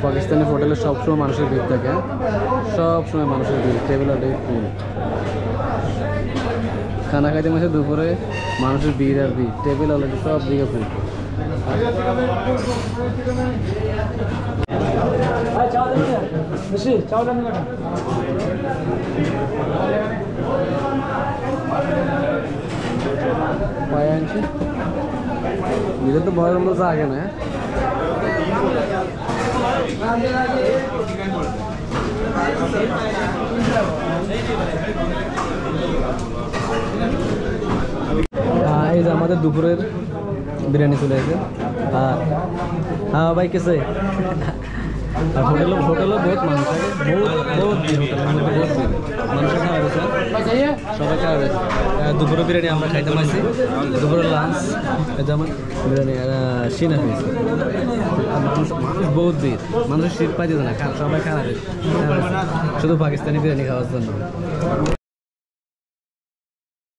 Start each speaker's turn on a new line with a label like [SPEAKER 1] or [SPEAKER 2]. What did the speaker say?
[SPEAKER 1] পাকিস্তানি হোটেলে সবসময় মানুষের ভিড় থাকে, সবসময় মানুষের ভিড়, টেবিল অলরেডি ফুল। খানা খাইতে মাসে দুপুরে মানুষের ভিড় আর ভিড়, টেবিল অলরেডি সব দিকে ফুল। তো বড় মজা আগে না এই যে আমাদের দুপুরের বিরিয়ানি চলে এসেছে। হ্যাঁ ভাই কেসে হোটেলও বহুত মানুষ আছে, বহুত ভিড়, হোটেলের মধ্যে বহুত ভিড়, মানুষের খাওয়া হয়েছে, সবাই খাওয়া হয়েছে। দুপুরে বিরিয়ানি আমরা খাইতে পারছি, দুপুরে লাঞ্চ যেমন বিরিয়ানি সিনা পেয়েছি। মানুষ বহুত ভিড়, মানুষের সিট পাইতে না, সবাই খাওয়া হয়েছে শুধু পাকিস্তানি বিরিয়ানি খাওয়ার জন্য।